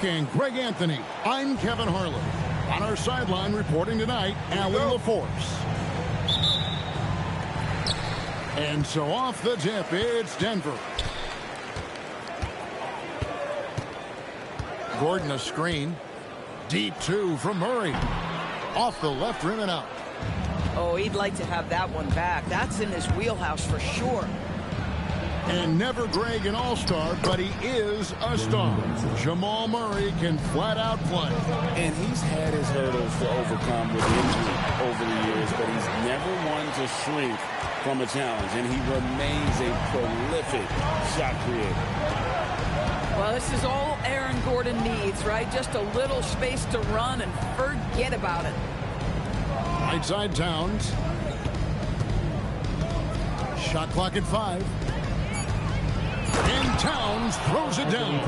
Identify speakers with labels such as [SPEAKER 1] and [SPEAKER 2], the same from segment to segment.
[SPEAKER 1] Clark and Greg Anthony. I'm Kevin Harlan. On our sideline reporting tonight, Allie LaForce. And so off the tip, it's Denver. Gordon a screen. Deep two from Murray. Off the left rim and out.
[SPEAKER 2] Oh, he'd like to have that one back. That's in his wheelhouse for sure.
[SPEAKER 1] And never Greg an all-star, but he is a star. Jamal Murray can flat out play.
[SPEAKER 3] And he's had his hurdles to overcome with injury over the years, but he's never one to shrink from a challenge, and he remains a prolific shot creator.
[SPEAKER 2] Well, this is all Aaron Gordon needs, right? Just a little space to run and forget about it.
[SPEAKER 1] Right side Towns. Shot clock at 5. And Towns throws it down.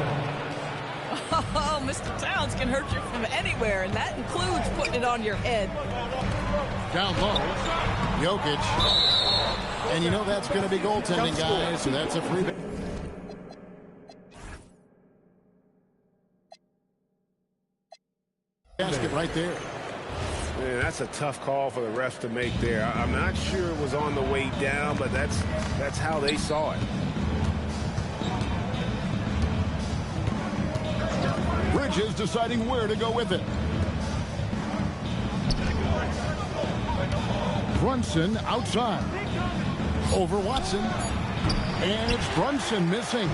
[SPEAKER 2] Oh, Mr. Towns can hurt you from anywhere, and that includes putting it on your head.
[SPEAKER 1] Down low. Jokic. And you know that's going to be goaltending, guys, so that's a free. Basket right there.
[SPEAKER 4] Man, that's a tough call for the refs to make there. I'm not sure it was on the way down, but that's how they saw it.
[SPEAKER 1] Bridges deciding where to go with it. Brunson outside. Over Watson. And it's Brunson missing.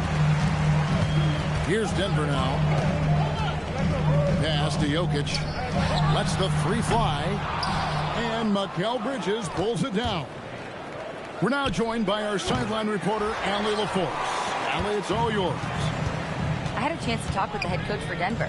[SPEAKER 1] Here's Denver now. Pass to Jokic. Lets the three fly. And Mikal Bridges pulls it down. We're now joined by our sideline reporter, Allie LaForce. Allie, it's all yours.
[SPEAKER 5] I had a chance to talk with the head coach for Denver.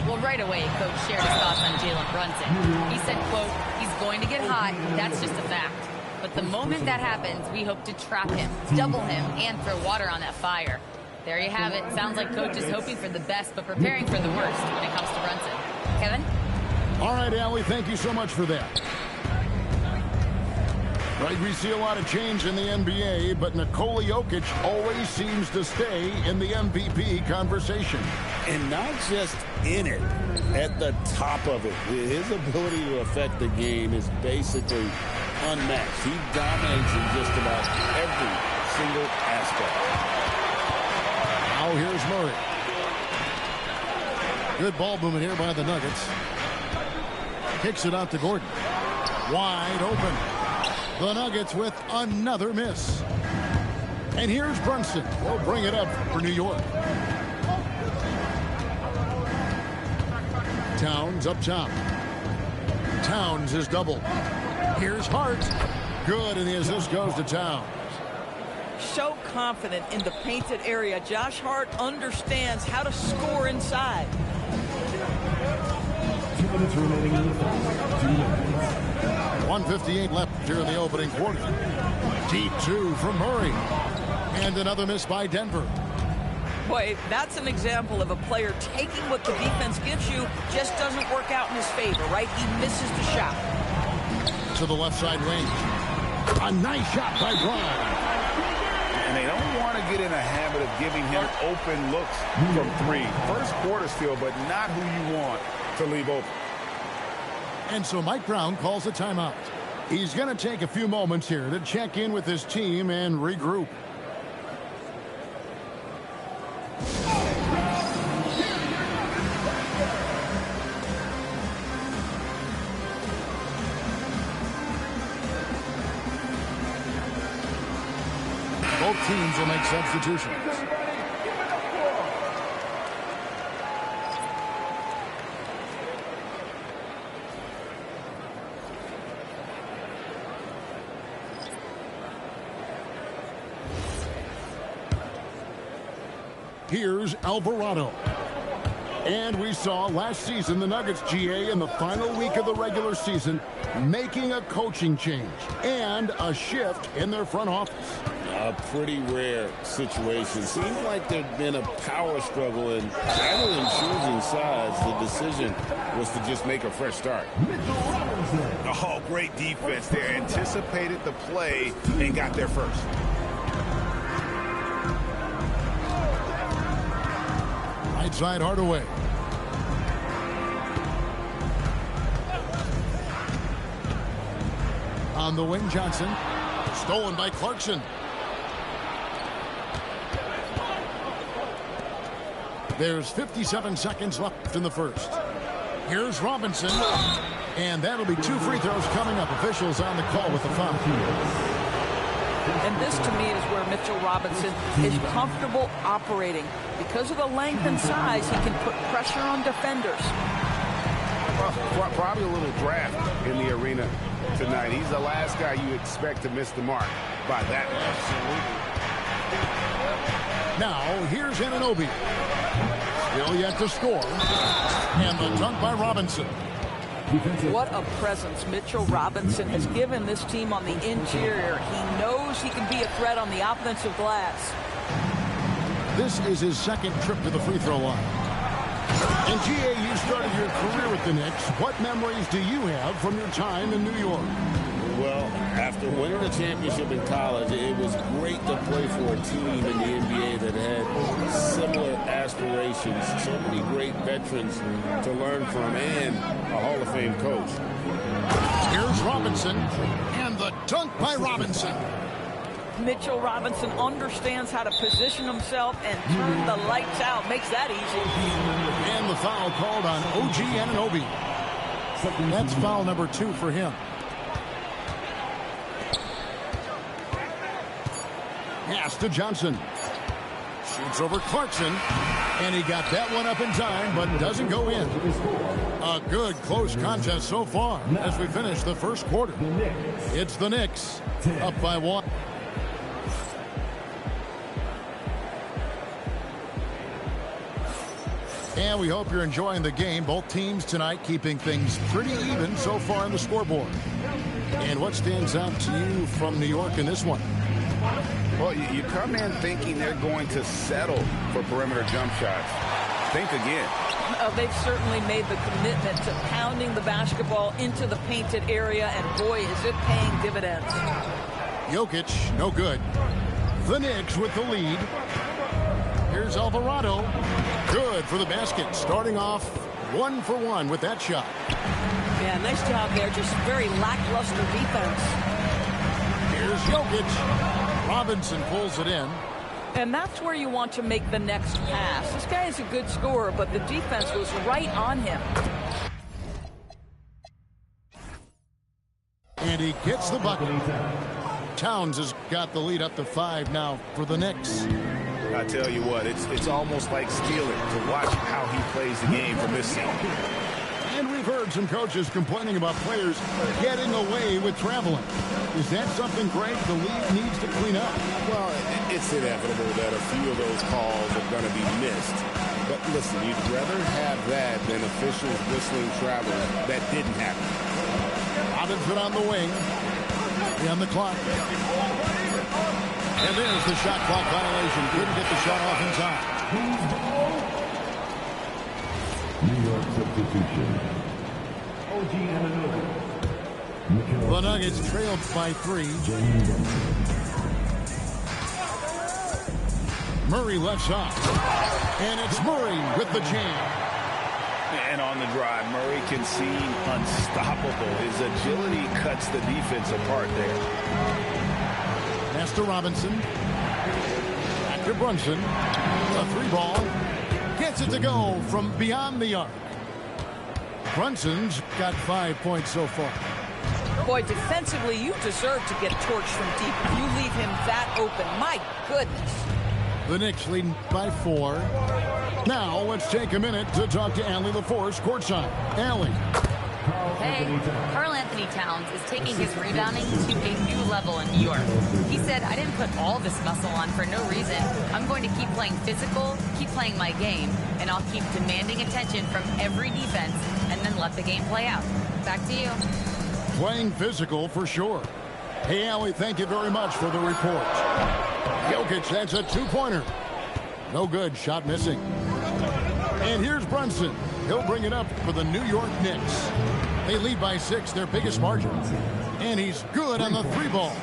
[SPEAKER 5] Well, right away, Coach shared his thoughts on Jalen Brunson. He said, quote, he's going to get hot. That's just a fact. But the moment that happens, we hope to trap him, double him, and throw water on that fire. There you have it. Sounds like Coach is hoping for the best, but preparing for the worst when it comes to Brunson. Kevin?
[SPEAKER 1] All right, Allie, thank you so much for that. Right, we see a lot of change in the NBA, but Nikola Jokic always seems to stay in the MVP conversation.
[SPEAKER 3] And not just in it, at the top of it. His ability to affect the game is basically unmatched. He dominates in just about every single aspect.
[SPEAKER 1] Now here's Murray. Good ball movement here by the Nuggets. Kicks it out to Gordon. Wide open. The Nuggets with another miss. And here's Brunson. They'll bring it up for New York. Towns up top. Towns is doubled. Here's Hart. Good, and the assist goes to Towns.
[SPEAKER 2] So confident in the painted area. Josh Hart understands how to score inside.
[SPEAKER 6] 2 minutes remaining in the first. 2 minutes.
[SPEAKER 1] 1:58 left here in the opening quarter. Deep two from Murray. And another miss by Denver.
[SPEAKER 2] Boy, that's an example of a player taking what the defense gives you, just doesn't work out in his favor, right? He misses the shot.
[SPEAKER 1] To the left side wing. A nice shot by Bryant.
[SPEAKER 4] And they don't want to get in a habit of giving him open looks from three. First quarter still, but not who you want to leave open.
[SPEAKER 1] And so Mike Brown calls a timeout. He's going to take a few moments here to check in with his team and regroup. Both teams will make substitutions. Here's Alvarado. And we saw last season the Nuggets GA in the final week of the regular season making a coaching change and a shift in their front office.
[SPEAKER 3] A pretty rare situation. Seems like there'd been a power struggle, and rather than choosing sides, the decision was to just make a fresh start.
[SPEAKER 4] Oh, great defense there. Anticipated the play and got there first.
[SPEAKER 1] Right side Hardaway. On the wing, Johnson. Stolen by Clarkson. There's 57 seconds left in the first. Here's Robinson. And that'll be 2 free throws coming up. Officials on the call with the foul.
[SPEAKER 2] And this, to me, is where Mitchell Robinson is comfortable operating. Because of the length and size, he can put pressure on defenders.
[SPEAKER 4] Well, probably a little draft in the arena tonight. He's the last guy you expect to miss the mark by that much.
[SPEAKER 1] Now, here's Anunoby. Still yet to score. And the dunk by Robinson.
[SPEAKER 2] What a presence Mitchell Robinson has given this team on the interior. He knows he can be a threat on the offensive glass.
[SPEAKER 1] This is his second trip to the free throw line. And GA, you started your career with the Knicks. What memories do you have from your time in New York?
[SPEAKER 3] Well, after winning a championship in college, it was great to play for a team in the NBA that had similar aspirations, so many great veterans to learn from, and a Hall of Fame coach.
[SPEAKER 1] Here's Robinson, and the dunk by Robinson.
[SPEAKER 2] Mitchell Robinson understands how to position himself and turn the lights out. Makes that easy.
[SPEAKER 1] And the foul called on OG Anunoby. That's foul number 2 for him. Pass to Johnson. Shoots over Clarkson. And he got that one up in time, but doesn't go in. A good close contest so far as we finish the first quarter. It's the Knicks up by 1. And we hope you're enjoying the game. Both teams tonight keeping things pretty even so far on the scoreboard. And what stands out to you from New York in this one?
[SPEAKER 4] Well, you come in thinking they're going to settle for perimeter jump shots. Think again.
[SPEAKER 2] They've certainly made the commitment to pounding the basketball into the painted area, and boy, is it paying dividends.
[SPEAKER 1] Jokic, no good. The Knicks with the lead. Here's Alvarado. Good for the basket. Starting off 1 for 1 with that shot.
[SPEAKER 2] Yeah, nice job there. Just very lackluster defense.
[SPEAKER 1] Here's Jokic. Robinson pulls it in.
[SPEAKER 2] And that's where you want to make the next pass. This guy is a good scorer, but the defense was right on him.
[SPEAKER 1] And he gets the bucket. Towns has got the lead up to 5 now for the Knicks.
[SPEAKER 4] I tell you what, it's almost like stealing to watch how he plays the game from this scene.
[SPEAKER 1] And we've heard some coaches complaining about players getting away with traveling. Is that something, Greg, the league needs to clean up?
[SPEAKER 3] Well, it's inevitable that a few of those calls are going to be missed. But listen, you'd rather have that than officials whistling travel that didn't happen.
[SPEAKER 1] Robinson on the wing. On the clock. And there's the shot clock violation. Couldn't get the shot off in time.
[SPEAKER 6] New York substitution. OG Anunoby.
[SPEAKER 1] The Nuggets trailed by 3. Murray left side. And it's Murray with the jam.
[SPEAKER 4] And on the drive, Murray can seem unstoppable. His agility cuts the defense apart there.
[SPEAKER 1] Pass to Robinson. Back to Brunson. A 3-ball. Gets it to go from beyond the arc. Brunson's got 5 points so far.
[SPEAKER 2] Boy, defensively, you deserve to get torched from deep if you leave him that open. My goodness.
[SPEAKER 1] The Knicks leading by 4. Now, let's take a minute to talk to Allie LaForce courtside. Allie.
[SPEAKER 5] Hey, Karl Anthony Towns is taking his rebounding to a new level in New York. He said, I didn't put all this muscle on for no reason. I'm going to keep playing physical, keep playing my game, and I'll keep demanding attention from every defense and then let the game play out. Back to you.
[SPEAKER 1] Playing physical for sure. Hey, Allie, thank you very much for the report. Jokic, that's a 2-pointer. No good, shot missing. And here's Brunson. He'll bring it up for the New York Knicks. They lead by 6, their biggest margin. And he's good on the 3-ball.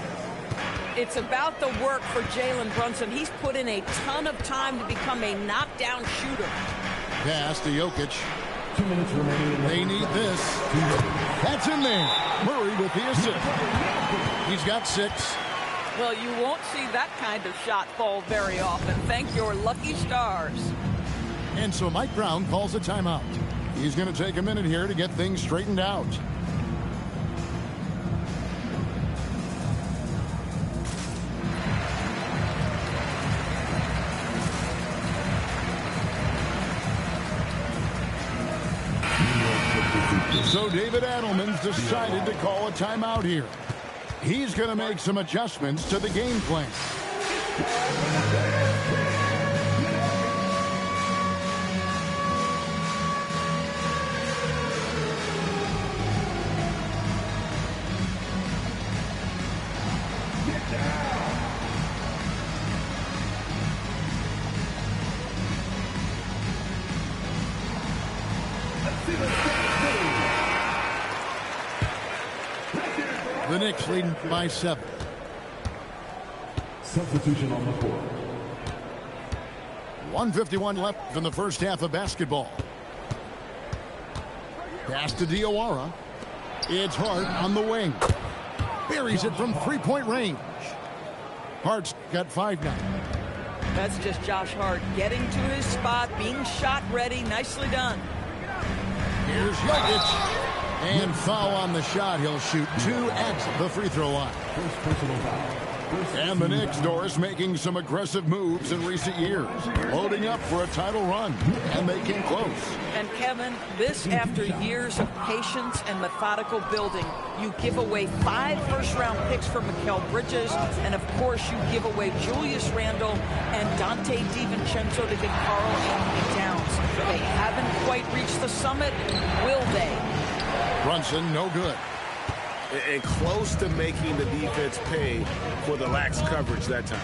[SPEAKER 2] It's about the work for Jalen Brunson. He's put in a ton of time to become a knockdown shooter.
[SPEAKER 1] Pass to Jokic.
[SPEAKER 6] 2 minutes remaining.
[SPEAKER 1] They need this. That's in there. Murray with the assist. He's got 6.
[SPEAKER 2] Well, you won't see that kind of shot fall very often. Thank your lucky stars.
[SPEAKER 1] And so Mike Brown calls a timeout. He's going to take a minute here to get things straightened out. So David Adelman's decided to call a timeout here. He's going to make some adjustments to the game plan. The Knicks leading by 7.
[SPEAKER 6] Substitution on the court.
[SPEAKER 1] 1:51 left in the first half of basketball. Pass to Diawara. It's Hart on the wing. Buries it from three-point range. Hart's got 5 now.
[SPEAKER 2] That's just Josh Hart getting to his spot, being shot ready. Nicely done.
[SPEAKER 1] Here's Jokic. And foul on the shot. He'll shoot 2 at the free throw line.
[SPEAKER 6] First personal foul.
[SPEAKER 1] And the Knicks, Doris, making some aggressive moves in recent years. Loading up for a title run. And they came close.
[SPEAKER 2] And Kevin, this after years of patience and methodical building. You give away 5 first-round picks for Mikal Bridges. And, of course, you give away Julius Randle and Dante DiVincenzo to get Karl Anthony Towns. They haven't quite reached the summit. Will they?
[SPEAKER 1] Brunson, no good.
[SPEAKER 3] And close to making the defense pay for the lax coverage that time.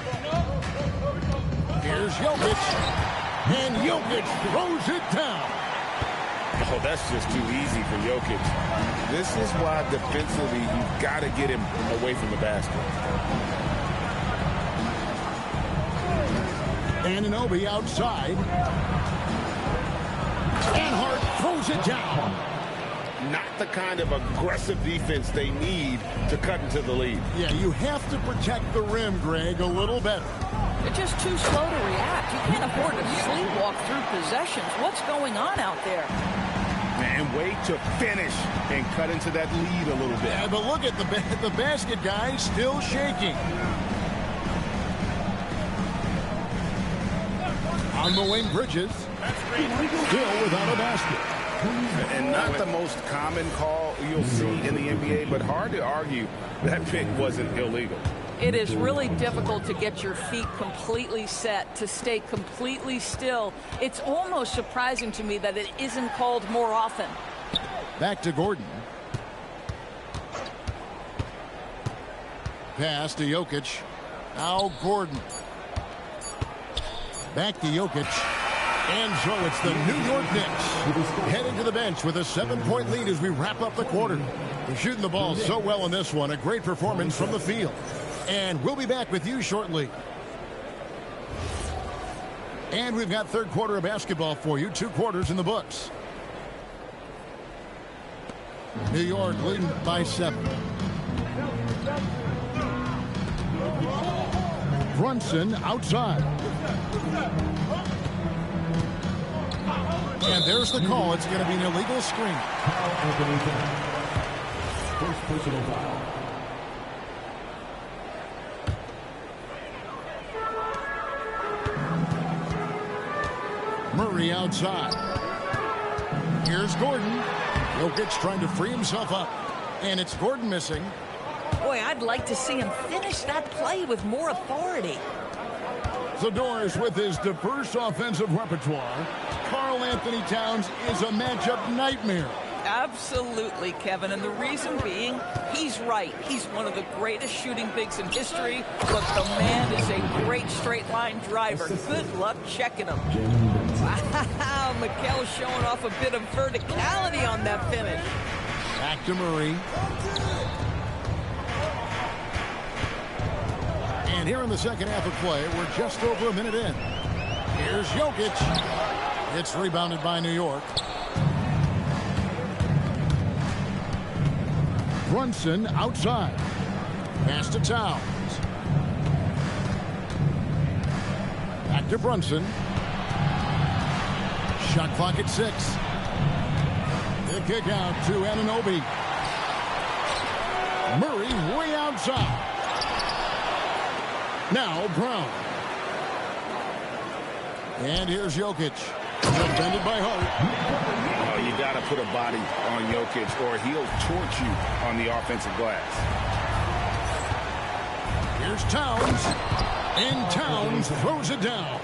[SPEAKER 1] Here's Jokic. And Jokic throws it down.
[SPEAKER 3] Oh, that's just too easy for Jokic. This is why defensively you've got to get him away from the basket.
[SPEAKER 1] Anunoby outside. And Hart throws it down.
[SPEAKER 3] Not the kind of aggressive defense they need to cut into the lead.
[SPEAKER 1] Yeah, you have to protect the rim, Greg, a little better.
[SPEAKER 2] They're just too slow to react. You can't afford to sleepwalk through possessions. What's going on out there?
[SPEAKER 4] And wait to finish and cut into that lead a little bit.
[SPEAKER 1] Yeah, but look at the basket guy still shaking. On the wing, Bridges. Still without a basket.
[SPEAKER 4] And not the most common call you'll see in the NBA, but hard to argue that pick wasn't illegal.
[SPEAKER 2] It is really difficult to get your feet completely set, to stay completely still. It's almost surprising to me that it isn't called more often.
[SPEAKER 1] Back to Gordon. Pass to Jokic. Now Gordon. Back to Jokic. And so it's the New York Knicks heading to the bench with a 7-point lead as we wrap up the quarter. They're shooting the ball so well in this one. A great performance from the field. And we'll be back with you shortly. And we've got third quarter of basketball for you. 2 quarters in the books. New York leading by 7. Brunson outside. And there's the call. It's going to be an illegal screen.
[SPEAKER 6] First personal foul.
[SPEAKER 1] Murray outside. Here's Gordon. Jokic trying to free himself up. And it's Gordon missing.
[SPEAKER 2] Boy, I'd like to see him finish that play with more authority.
[SPEAKER 1] So Doris, with his diverse offensive repertoire, Karl Anthony Towns is a matchup nightmare.
[SPEAKER 2] Absolutely, Kevin. And the reason being, he's right. He's one of the greatest shooting bigs in history, but the man is a great straight-line driver. Good luck checking him. Wow, Mikal showing off a bit of verticality on that finish.
[SPEAKER 1] Back to Murray. And here in the second half of play, we're just over a minute in. Here's Jokic. It's rebounded by New York. Brunson outside. Pass to Towns. Back to Brunson. Shot clock at 6. The kick out to Anunoby. Murray way outside. Now Brown. And here's Jokic. Defended by Hart.
[SPEAKER 4] Oh, you got to put a body on Jokic or he'll torch you on the offensive glass.
[SPEAKER 1] Here's Towns. And Towns throws it down.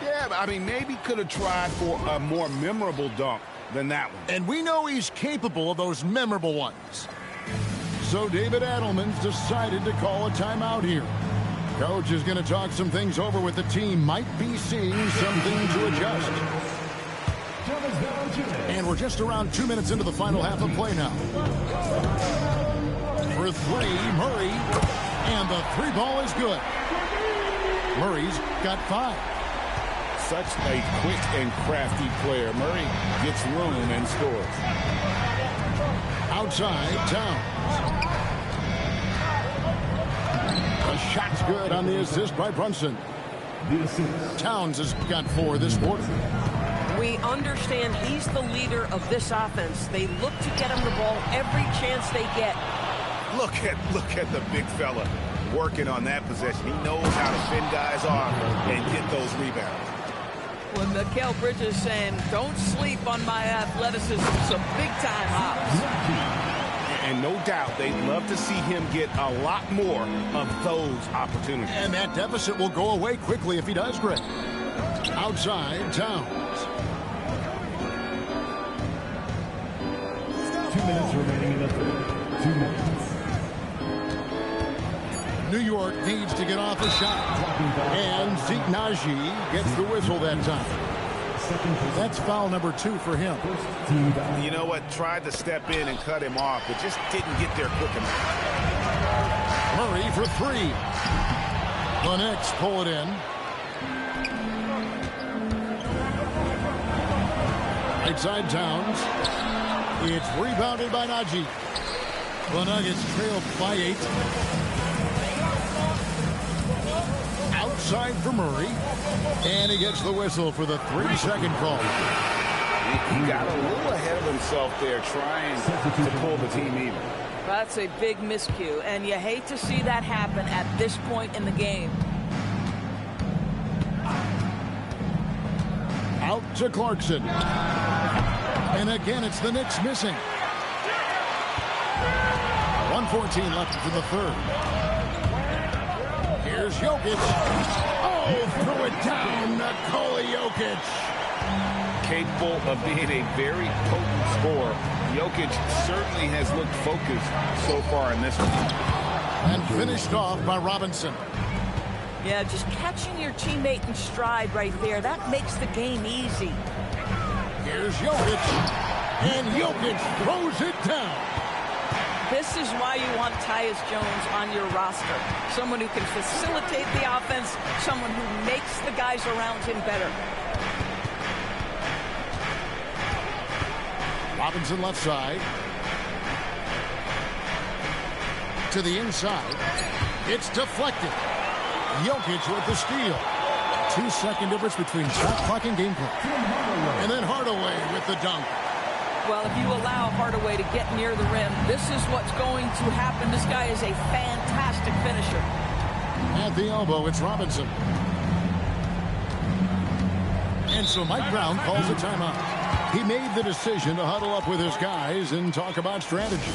[SPEAKER 4] Yeah, I mean, maybe could have tried for a more memorable dunk than that one.
[SPEAKER 1] And we know he's capable of those memorable ones. So David Adelman's decided to call a timeout here. Coach is going to talk some things over with the team. Might be seeing something to adjust. And we're just around 2 minutes into the final half of play now. For 3, Murray. And the 3 ball is good. Murray's got 5.
[SPEAKER 4] Such a quick and crafty player. Murray gets room and scores.
[SPEAKER 1] Outside, Towns. The shot's good on the assist by Brunson. Towns has got 4 this quarter.
[SPEAKER 2] We understand he's the leader of this offense. They look to get him the ball every chance they get.
[SPEAKER 4] Look at the big fella working on that possession. He knows how to fend guys off and get those rebounds.
[SPEAKER 2] When Mikal Bridges saying, don't sleep on my athleticism, some big-time hops.
[SPEAKER 4] And no doubt they'd love to see him get a lot more of those opportunities.
[SPEAKER 1] And that deficit will go away quickly if he does great. Outside, Towns.
[SPEAKER 6] 2 minutes remaining in the third. 2 minutes.
[SPEAKER 1] New York needs to get off a shot. And Zeke Naji gets the whistle that time. That's foul number 2 for him.
[SPEAKER 4] You know what? Tried to step in and cut him off, but just didn't get there quick enough.
[SPEAKER 1] Murray for 3. The Knicks pull it in. Right side, Towns. It's rebounded by Naji. The Nuggets trail by 8. Outside for Murray. And he gets the whistle for the 3-second call.
[SPEAKER 4] He got a little ahead of himself there trying to pull the team even.
[SPEAKER 2] That's a big miscue, and you hate to see that happen at this point in the game.
[SPEAKER 1] Out to Clarkson. And again, it's the Knicks missing. 1:14 left for the third. Here's Jokic. Oh, throw it down, Nikola Jokic.
[SPEAKER 4] Capable of being a very potent scorer. Jokic certainly has looked focused so far in this one.
[SPEAKER 1] And finished off by Robinson.
[SPEAKER 2] Yeah, just catching your teammate in stride right there, that makes the game easy.
[SPEAKER 1] Here's Jokic. And Jokic throws it down.
[SPEAKER 2] This is why you want Tyus Jones on your roster. Someone who can facilitate the offense, someone who makes the guys around him better.
[SPEAKER 1] Robinson left side. To the inside. It's deflected. Jokic with the steal. 2-second difference between shot clock and game clock. And then Hardaway with the dunk.
[SPEAKER 2] Well, if you allow Hardaway to get near the rim, this is what's going to happen. This guy is a fantastic finisher.
[SPEAKER 1] At the elbow, it's Robinson. And so Mike Brown calls a timeout. He made the decision to huddle up with his guys and talk about strategy.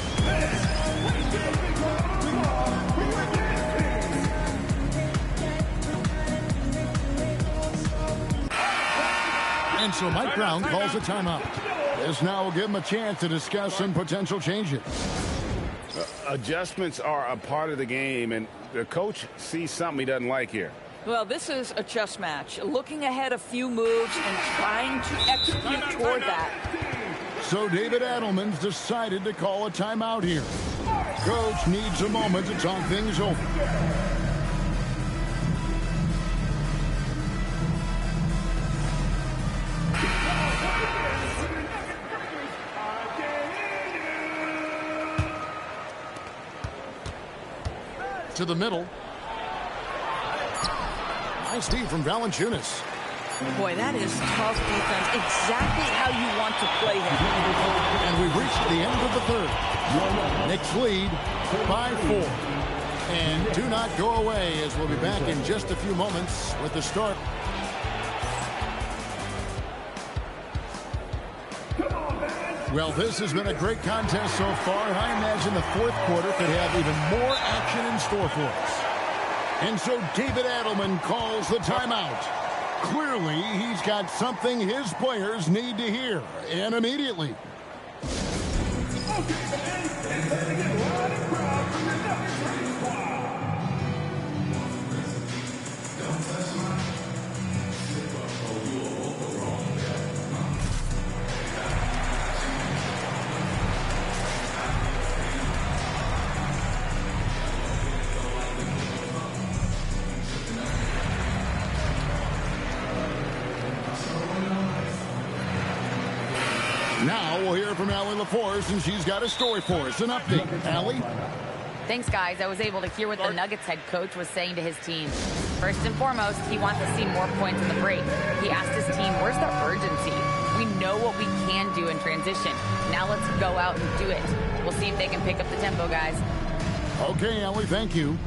[SPEAKER 1] And so Mike Brown calls a timeout. This now will give him a chance to discuss some potential changes.
[SPEAKER 4] Adjustments are a part of the game, and the coach sees something he doesn't like here.
[SPEAKER 2] Well, this is a chess match. Looking ahead a few moves and trying to execute toward that.
[SPEAKER 1] So David Adelman's decided to call a timeout here. Coach needs a moment to talk things over. to the middle. Nice feed from Valanciunas.
[SPEAKER 2] Boy, that is tough defense. Exactly how you want to play him.
[SPEAKER 1] And we've reached the end of the third. Knicks lead by 4. And do not go away, as we'll be back in just a few moments with the start. Well, this has been a great contest so far, and I imagine the fourth quarter could have even more action in store for us. And so David Adelman calls the timeout. Clearly, he's got something his players need to hear, and immediately. Now we'll hear from Allie LaForce, and she's got a story for us. An update. Allie?
[SPEAKER 5] Thanks, guys. I was able to hear what the Nuggets head coach was saying to his team. First and foremost, he wants to see more points in the break. He asked his team, where's the urgency? We know what we can do in transition. Now let's go out and do it. We'll see if they can pick up the tempo, guys.
[SPEAKER 1] Okay, Allie, thank you.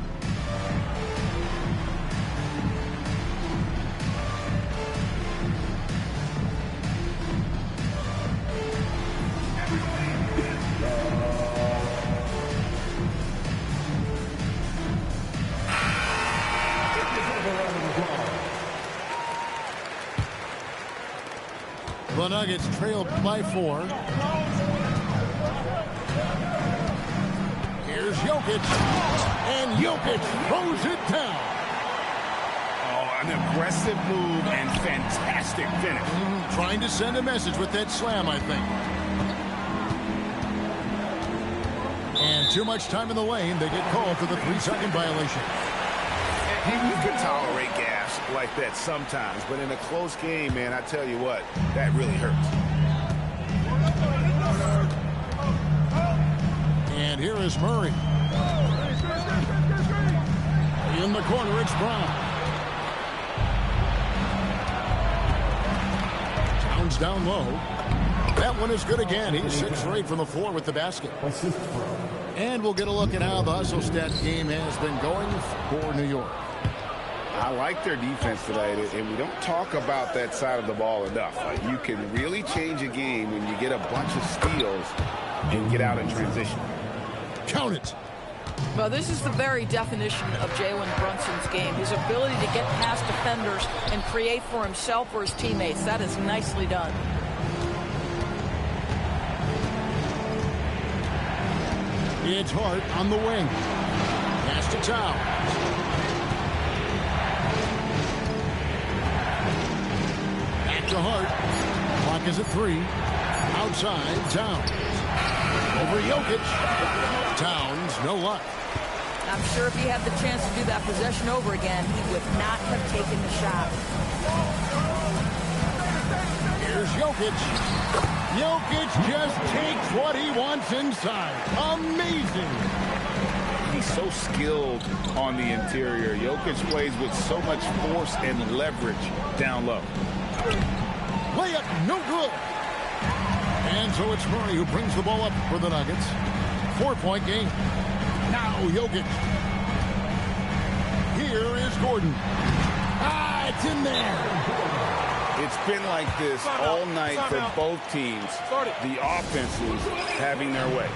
[SPEAKER 1] The Nuggets trailed by 4. Here's Jokic. And Jokic throws it down.
[SPEAKER 4] Oh, an aggressive move and fantastic finish.
[SPEAKER 1] Trying to send a message with that slam, I think. And too much time in the lane. They get called for the 3-second violation.
[SPEAKER 4] You can tolerate gas like that sometimes, but in a close game, man, I tell you what, that really hurts.
[SPEAKER 1] And here is Murray. In the corner, it's Brown. Towns down low. That one is good again. He's 6 for 8 from the floor with the basket. And we'll get a look at how the hustle stat game has been going for New York.
[SPEAKER 4] I like their defense tonight, and we don't talk about that side of the ball enough. You can really change a game when you get a bunch of steals and get out in transition.
[SPEAKER 1] Count it.
[SPEAKER 2] Well, this is the very definition of Jalen Brunson's game. His ability to get past defenders and create for himself or his teammates. That is nicely done.
[SPEAKER 1] It's Hart on the wing. Pass to Towns. To Hart. Clock is at 3. Outside, Towns. Over Jokic. Towns, no luck.
[SPEAKER 2] I'm sure if he had the chance to do that possession over again, he would not have taken the shot.
[SPEAKER 1] Here's Jokic. Jokic just takes what he wants inside. Amazing.
[SPEAKER 4] He's so skilled on the interior. Jokic plays with so much force and leverage down low.
[SPEAKER 1] Layup, no good. And so it's Murray who brings the ball up for the Nuggets. 4-point game. Now Jokic. Here is Gordon. It's in there.
[SPEAKER 4] It's been like this all night for both teams. The offenses having their way.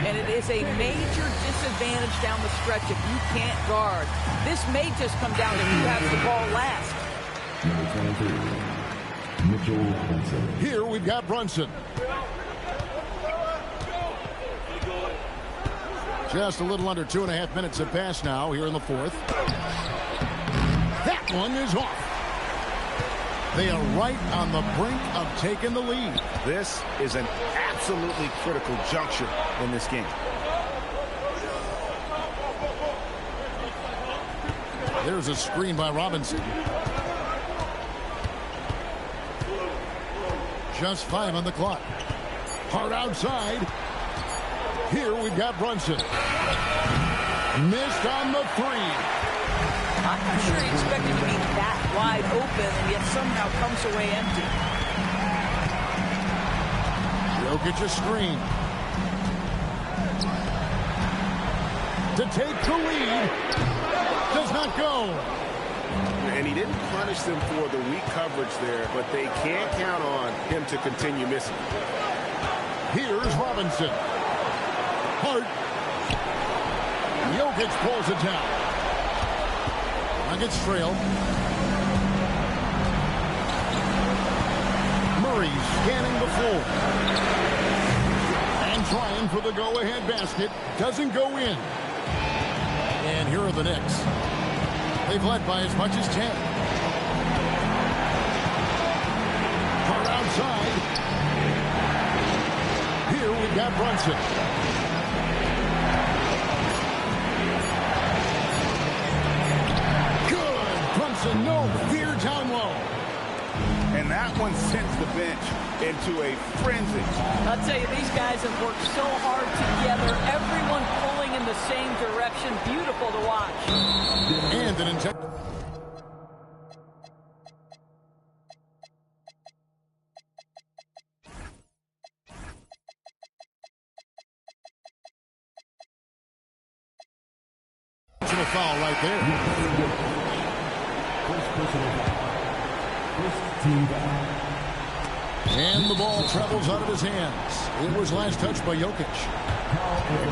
[SPEAKER 2] And it is a major disadvantage down the stretch if you can't guard. This may just come down to who has the ball last.
[SPEAKER 1] Here we've got Brunson. Just a little under 2.5 minutes have passed now here in the fourth. That one is off. They are right on the brink of taking the lead.
[SPEAKER 4] This is an absolutely critical juncture in this game.
[SPEAKER 1] There's a screen by Robinson. Just 5 on the clock. Hart outside. Here we've got Brunson. Missed on the three.
[SPEAKER 2] I'm not sure he expected to be that wide open, and yet somehow comes away empty.
[SPEAKER 1] Jokic a screen. To take the lead. Does not go.
[SPEAKER 4] And he didn't punish them for the weak coverage there, but they can't count on him to continue missing.
[SPEAKER 1] Here's Robinson. Hart. Jokic pulls it down. Nuggets trail. Murray scanning the floor. And trying for the go-ahead basket. Doesn't go in. And here are the Knicks. They've led by as much as 10. Hart outside. Here we've got Brunson. Good. Brunson, no fear down low.
[SPEAKER 4] And that one sends the bench into a frenzy.
[SPEAKER 2] I'll tell you, these guys have worked so hard together. Everyone pulling in the same direction. Beautiful to watch.
[SPEAKER 1] And an intentional. Foul right there.
[SPEAKER 6] First personal foul. First team foul.
[SPEAKER 1] And the ball travels out of his hands. It was last touched by Jokic.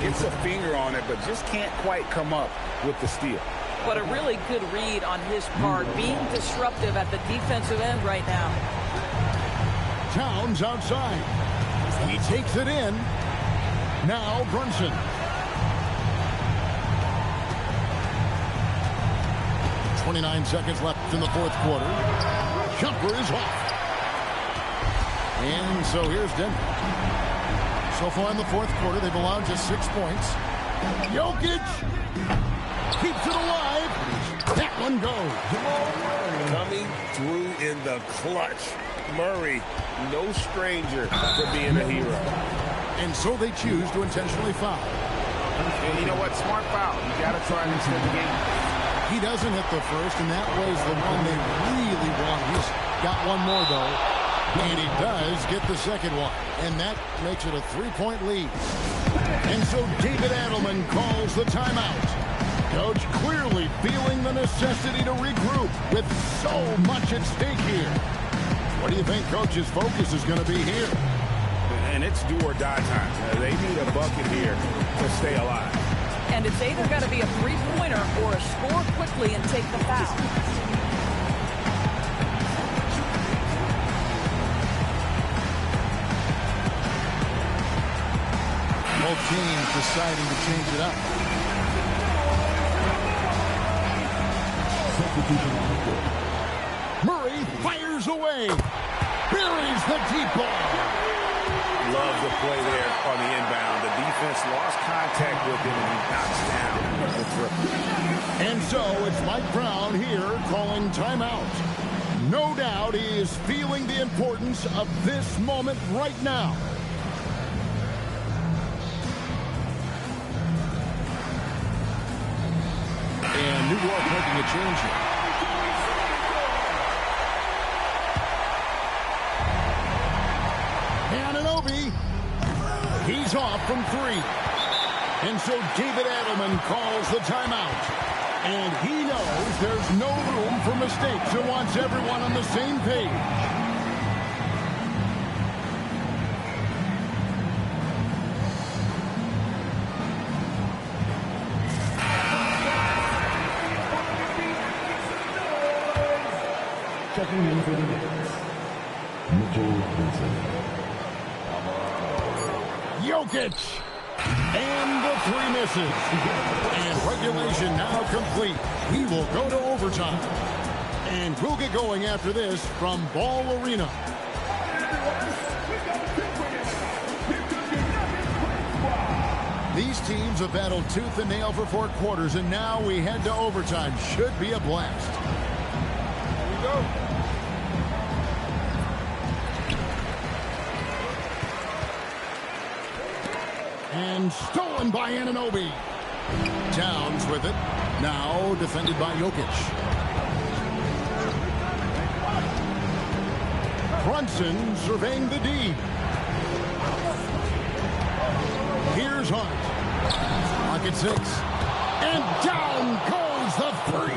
[SPEAKER 4] Gets a finger on it, but just can't quite come up with the steal.
[SPEAKER 2] But a really good read on his part, being disruptive at the defensive end right now.
[SPEAKER 1] Towns outside. He takes it in. Now Brunson. 29 seconds left in the fourth quarter. Jumper is off. And so here's Denver. So far in the fourth quarter, they've allowed just 6 points. Jokic keeps it alive. That one goes.
[SPEAKER 3] Coming through in the clutch. Murray, no stranger to being a hero.
[SPEAKER 1] And so they choose to intentionally foul.
[SPEAKER 4] And you know what? Smart foul. You got to try and extend the game.
[SPEAKER 1] He doesn't hit the first, and that was the one they really want. He's got one more, though. And he does get the second one. And that makes it a 3-point lead. And so David Adelman calls the timeout. Coach clearly feeling the necessity to regroup with so much at stake here. What do you think Coach's focus is going to be here?
[SPEAKER 4] And it's do or die time. They need a bucket here to stay alive.
[SPEAKER 2] And it's either got to be a three-pointer or a score quickly and take the foul.
[SPEAKER 1] Both teams deciding to change it up.
[SPEAKER 6] Substitution on the court.
[SPEAKER 1] Murray fires away. Buries the deep ball.
[SPEAKER 4] Love the play there on the inbound. The defense lost contact with him, and he knocks down the triple.
[SPEAKER 1] And so it's Mike Brown here calling timeout. No doubt he is feeling the importance of this moment right now. And New York making a change here. He's off from 3. And so David Adelman calls the timeout. And he knows there's no room for mistakes and wants everyone on the same page.
[SPEAKER 6] Checking in for the Knicks. Mitchell Robinson.
[SPEAKER 1] Jokic. And the 3 misses. And regulation now complete. We will go to overtime. And we'll get going after this from Ball Arena. These teams have battled tooth and nail for 4 quarters, and now we head to overtime. Should be a blast. Here we go. And stolen by Anunoby. Towns with it. Now defended by Jokic. Brunson surveying the D. Here's Hart. Lock at 6. And down goes the 3.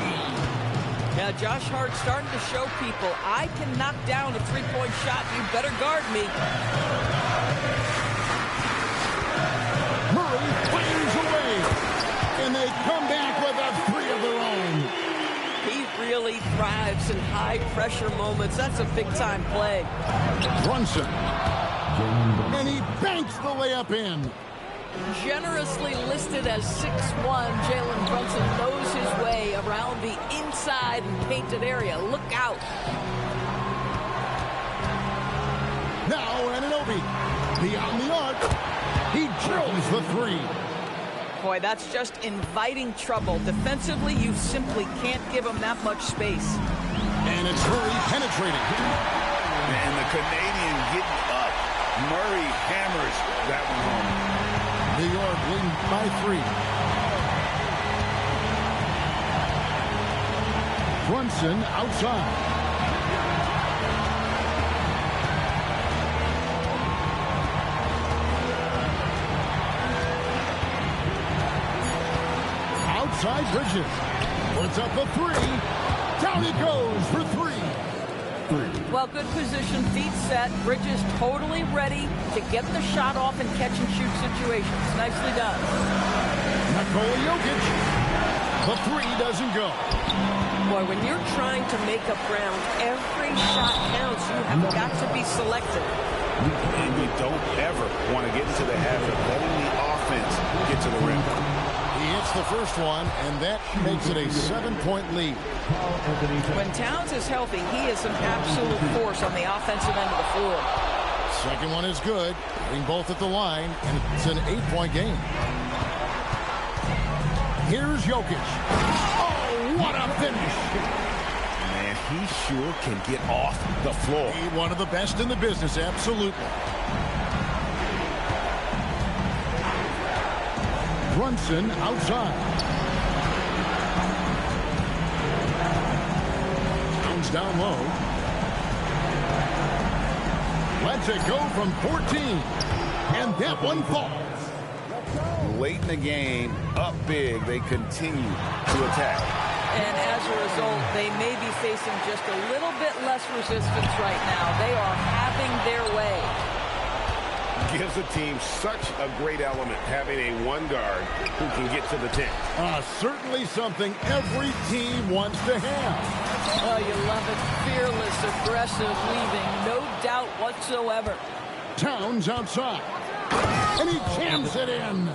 [SPEAKER 2] Now, Josh Hart starting to show people, I can knock down a three-point shot. You better guard me.
[SPEAKER 1] Murray flames away. And they come back with a 3 of their own.
[SPEAKER 2] He really thrives in high-pressure moments. That's a big-time play.
[SPEAKER 1] Brunson. And he banks the layup in.
[SPEAKER 2] Generously listed as 6'1", Jalen Brunson knows his way around the inside and painted area. Look out.
[SPEAKER 1] Now Anunoby. Beyond the arc. He drills the 3.
[SPEAKER 2] Boy, that's just inviting trouble. Defensively, you simply can't give him that much space.
[SPEAKER 1] And it's Murray penetrating.
[SPEAKER 4] And the Canadian getting up. Murray hammers that one home.
[SPEAKER 1] New York leading by 3. Brunson outside. Outside Bridges. Puts up the 3. Down he goes for 3.
[SPEAKER 2] Well, good position, feet set. Bridges totally ready to get the shot off in catch-and-shoot situations. Nicely done.
[SPEAKER 1] Nikola Jokic. The 3 doesn't go.
[SPEAKER 2] Boy, when you're trying to make up ground, every shot counts. You have got to be selective.
[SPEAKER 4] And you don't ever want to get into the habit of letting the offense get to the rim.
[SPEAKER 1] He hits the first one, and that makes it a 7-point lead.
[SPEAKER 2] When Towns is healthy, he is an absolute force on the offensive end of the floor.
[SPEAKER 1] Second one is good. Hitting both at the line, and it's an 8-point game. Here's Jokic. Oh, what a finish.
[SPEAKER 4] Man, he sure can get off the floor.
[SPEAKER 1] He's one of the best in the business, absolutely. Brunson outside. Towns down low. Lets it go from 14. And that one falls.
[SPEAKER 4] Late in the game, up big, they continue to attack.
[SPEAKER 2] And as a result, they may be facing just a little bit less resistance right now. They are having their way.
[SPEAKER 4] Gives the team such a great element having a one guard who can get to the 10.
[SPEAKER 1] Certainly something every team wants to have.
[SPEAKER 2] Oh, you love it. Fearless, aggressive, leaving. No doubt whatsoever.
[SPEAKER 1] Towns outside. And he jams it in.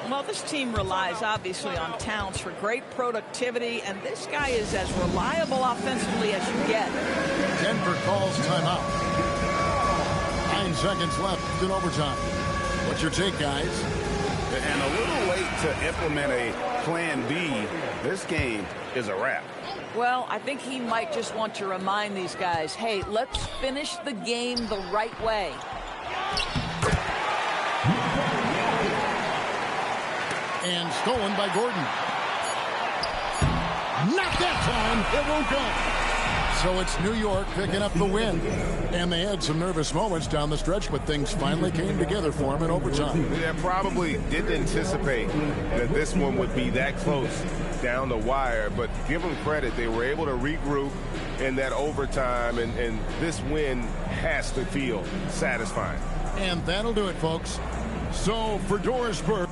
[SPEAKER 2] Well, this team relies, obviously, on Towns for great productivity, and this guy is as reliable offensively as you get.
[SPEAKER 1] Denver calls timeout. 9 seconds left in overtime. What's your take, guys?
[SPEAKER 4] And a little late to implement a plan B. This game is a wrap.
[SPEAKER 2] Well, I think he might just want to remind these guys, hey, let's finish the game the right way.
[SPEAKER 1] And stolen by Gordon. Not that time. It won't go. So it's New York picking up the win. And they had some nervous moments down the stretch, but things finally came together for them in overtime.
[SPEAKER 4] They probably didn't anticipate that this one would be that close down the wire, but give them credit. They were able to regroup in that overtime, and this win has to feel satisfying.
[SPEAKER 1] And that'll do it, folks. So for Doris Burke.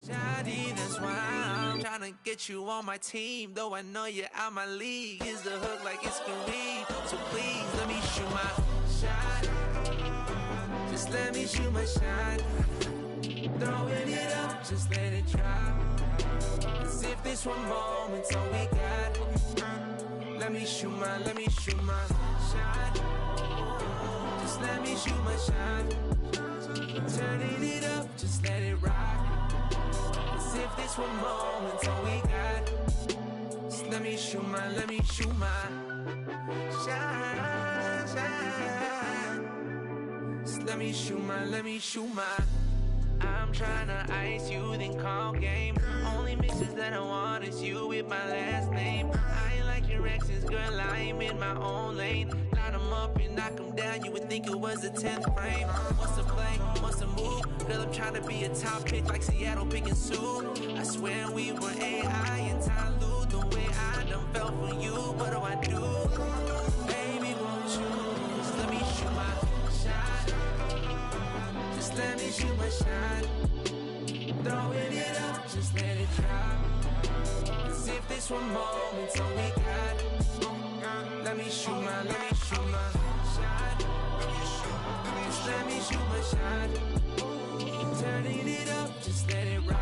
[SPEAKER 7] Shawty, that's why I'm tryna get you on my team. Though I know you're out my league, is the hook like it's Kareem. So please let me shoot my shot. Just let me shoot my shot. Throwing it up, just let it drop. As if this one moment's all we got. Let me shoot my shot. Just let me shoot my shot. Turning it up, just let it rock. As if this one moment's all we got. Just let me shoot my shot. Just let me shoot my. I'm tryna ice you, then call game. Only mixes that I want is you with my last name. I ain't like your exes, girl, I am in my own lane. Line them up and knock them down, you would think it was a 10th frame. What's the play, what's the move? Girl, I'm tryna be a top pick like Seattle picking Sue. I swear we were AI and Ty Lue. The way I done fell for you, what do I do? Baby, won't you just let me shoot my shot? Just let me shoot my shot. Throwing it up, just let it drop. As if this one moment's all we got. Let me shoot my shot. Just let me shoot my shot. Turning it up, just let it rock.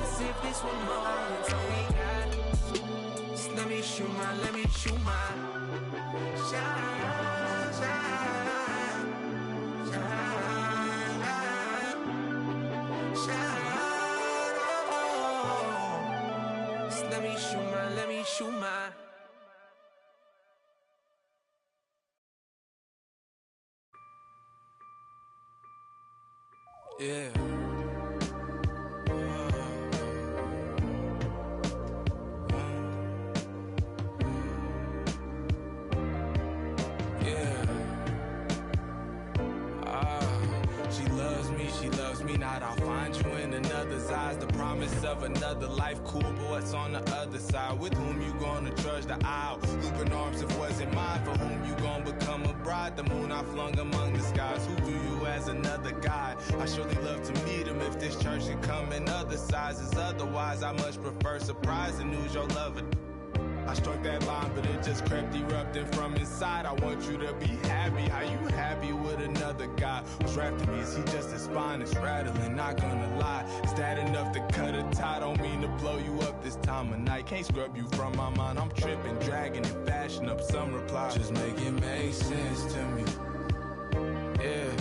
[SPEAKER 7] As if this one moment's all we got. Just let me shoot my shot. Let me shoot my. Yeah. She loves me not. I'll find you in another's eyes. The promise of another life, cool, but what's on the other side? With whom you gonna trudge the aisle? Open arms if wasn't mine. For whom you gonna become a bride? The moon I flung among the skies. Who do you as another guy? I surely love to meet him if this church should come in other sizes. Otherwise, I much prefer surprise and news your lover. I struck that line, but it just crept erupting from inside. I want you to be happy. How you happy with another guy? What's wrapped in me? Is he just as fine? It's rattling, not gonna lie. Is that enough to cut a tie? Don't mean to blow you up this time of night. Can't scrub you from my mind. I'm tripping, dragging and bashing up some replies. Just make it make sense to me. Yeah,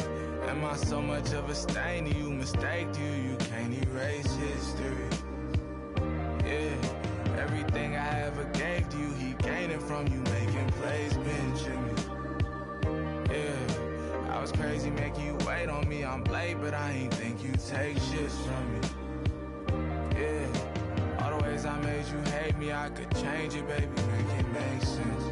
[SPEAKER 7] am I so much of a stain to you? Mistaked you, you can't erase history. Yeah. Everything I ever gave to you, he gaining from you, making plays, benching me. Yeah, I was crazy making you wait on me. I'm late, but I ain't think you take shits from me. Yeah, all the ways I made you hate me, I could change it, baby, make it make sense.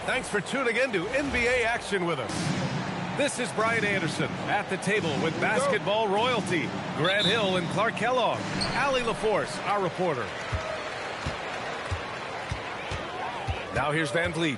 [SPEAKER 8] Thanks for tuning in to NBA action with us. This is Brian Anderson at the table with basketball royalty. Grant Hill and Clark Kellogg. Allie LaForce, our reporter. Now here's Van Vliet.